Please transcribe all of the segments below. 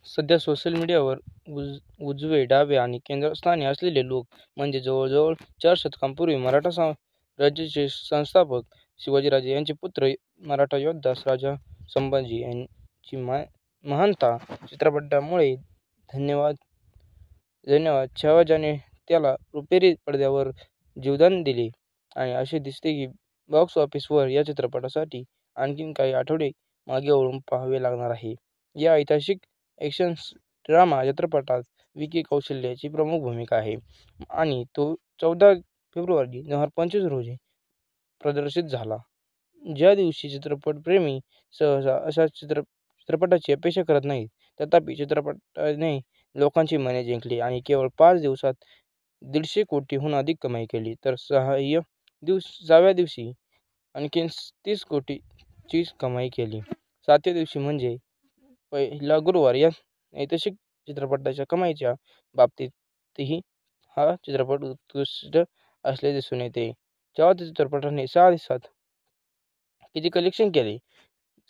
सध्या सोशल मीडियावर उजवे, डावे आणि केंद्रस्थानी असलेले लोक म्हणजे जवळजवळ 4 शतकांपूर्वी मराठा राज्याचे संस्थापक शिवाजीराजे यांचे पुत्र मराठा योद्धा राजा संभाजी यांची महानता चित्रपटामुळे धन्यवाद छावा ज्याने त्याला रुपेरी पडद्यावर जीवदान दिले. आणि असे दिसते की बॉक्स ऑफिसवर या चित्रपटासाठी आणखीन काही आठवडे मागे वळून पाहावे लागणार आहे. या ऐतिहासिक ॲक्शन ड्रामा चित्रपटात विकी कौशल याची प्रमुख भूमिका आहे आणि तो 14 फेब्रुवारी 2025 रोजी प्रदर्शित झाला. ज्या दिवशी चित्रपटप्रेमी सहसा अशा चित्रपटाची अपेक्षा करत नाहीत, तथापि चित्रपटाने लोकांची मने जिंकली आणि केवळ 5 दिवसात 150 कोटीहून अधिक कमाई केली. तर 6व्या दिवशी आणखी 30 कोटीची कमाई केली. 7व्या दिवशी म्हणजे पहिला गुरुवार या ऐतिहासिक चित्रपटाच्या कमाईच्या बाबतीतही हा चित्रपट उत्कृष्ट असल्याचे दिसून येते. छावा चित्रपटाने 6 दिवसात किती कलेक्शन केले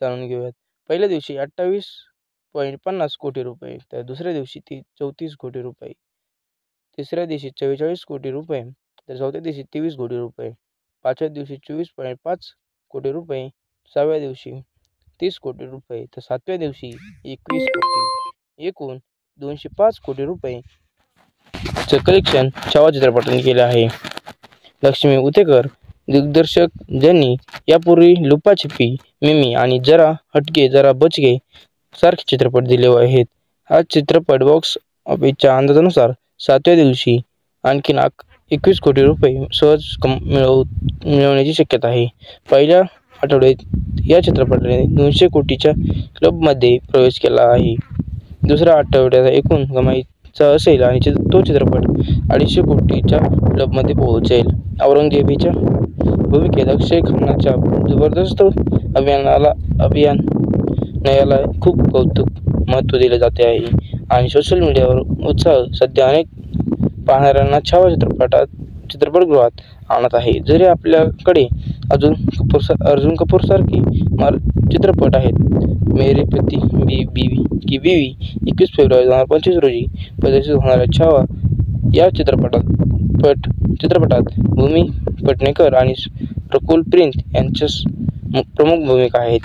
जाणून घेऊयात. पहिल्या दिवशी 28.50 कोटी रुपये, तर दुसऱ्या दिवशी 34 कोटी रुपये, तिसऱ्या दिवशी 44 कोटी रुपये, तर चौथ्या दिवशी 23 कोटी रुपये, 5व्या दिवशी 24.5 कोटी रुपये, 6व्या दिवशी 30 कोटी रुपये, तर 7व्या दिवशी 21 कोटी. एकूण 205 कोटी रुपये चे कलेक्शन छावा चित्रपटाने केले आहे. लक्ष्मी उतेकर दिग्दर्शक, ज्यांनी यापूर्वी लुपाछपी, मिमी आणि जरा हटके जरा बच गए सारखे चित्रपट दिले आहेत. हा चित्रपट बॉक्स ऑफिसच्या अंदाजानुसार 7व्या दिवशी आणखीन 21 कोटी रुपये सहज मिळवण्याची शक्यता आहे. पहिल्या आठवड्यात या चित्रपटाने 200 कोटीच्या क्लबमध्ये प्रवेश केला आहे. दुसऱ्या आठवड्यात एकूण कमाईचा असेल आणि तो चित्रपट 250 कोटीच्या क्लबमध्ये पोहोचेल. औरंगजेबच्या भूमिकेत अक्षय खन्नाच्या जबरदस्त अभिनयाला खूप कौतुक महत्त्व दिले जाते आहे आणि सोशल मीडियावर उत्साह सध्या अनेक पाहणाऱ्यांना छावा चित्रपटगृहात आणत आहे. जरी आपल्याकडे अर्जुन कपूर सारखे चित्रपट आहेत. मेरे पती की बीवी 21 फेब्रुवारी 2025 रोजी प्रदर्शित होणाऱ्या छावा या चित्रपटात भूमी पेडणेकर आणि रकुल प्रीत यांच्या प्रमुख भूमिका आहेत.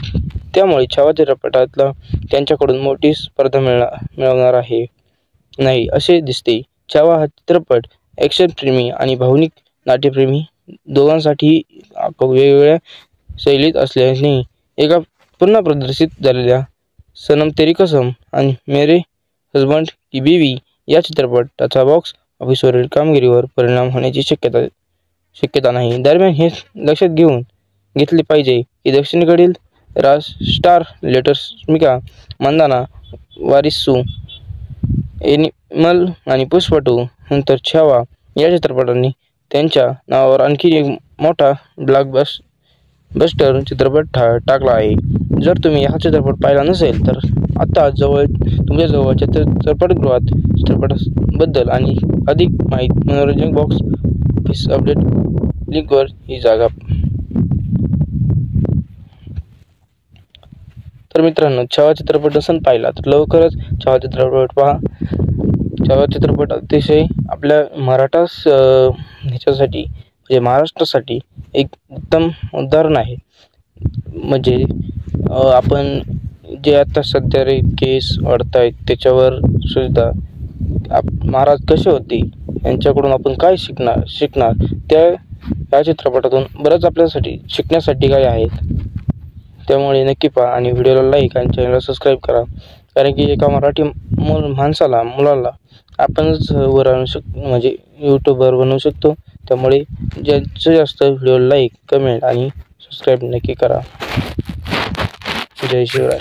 त्यामुळे छावा चित्रपटाला त्यांच्याकडून मोठी स्पर्धा मिळणार नाही असे दिसते. छावा हा चित्रपट ॲक्शनप्रेमी आणि भावनिक नाट्यप्रेमी दोघांसाठीही वेगवेगळ्या शैलीत असल्याने एका पुन्हा प्रदर्शित झालेल्या सनम तेरी कसम आणि मेरे हजबंड की बीवी या चित्रपटाचा बॉक्स ऑफिसवरील कामगिरीवर परिणाम होण्याची शक्यता नाही. दरम्यान हे लक्षात घेतले पाहिजे की दक्षिणेकडील स्टार रश्मिका मंदाना, वारिसू, एनिमल आणि पुष्पा 2 नंतर छावा या चित्रपटांनी त्यांच्या नावावर आणखी एक मोठा ब्लॉकबस्टर चित्रपट टाकला आहे. जर तुम्ही हा चित्रपट पाहिला नसेल तर आता तुमच्या जवळच्या चित्रपटगृहात चित्रपटाबद्दल आणि अधिक माहिती मनोरंजक बॉक्स ऑफिस अपडेट लिंकवर ही जागा. तर मित्रांनो, छावा चित्रपट नसेल पाहिला तर लवकरच छावा चित्रपट पहा. छावा चित्रपट अतिशय आपल्या ह्याच्यासाठी म्हणजे महाराष्ट्रासाठी एक उत्तम उदाहरण आहे. म्हणजे आपण जे आता सध्या केस वाढत आहेत त्याच्यावर सुद्धा महाराज कसे होते यांच्याकडून आपण काय शिकणार या चित्रपटातून बरंच आपल्यासाठी शिकण्यासाठी काय आहेत. त्यामुळे नक्की पहा आणि व्हिडिओला लाईक आणि चॅनलला सबस्क्राईब करा. कारण की एका मराठी मुलाला आपणच वर आणू शकतो, म्हणजे यूट्यूबवर बनवू शकतो. त्यामुळे जास्तीत जास्त व्हिडिओला लाईक, कमेंट आणि सबस्क्राईब नक्की करा. जय शिवराय.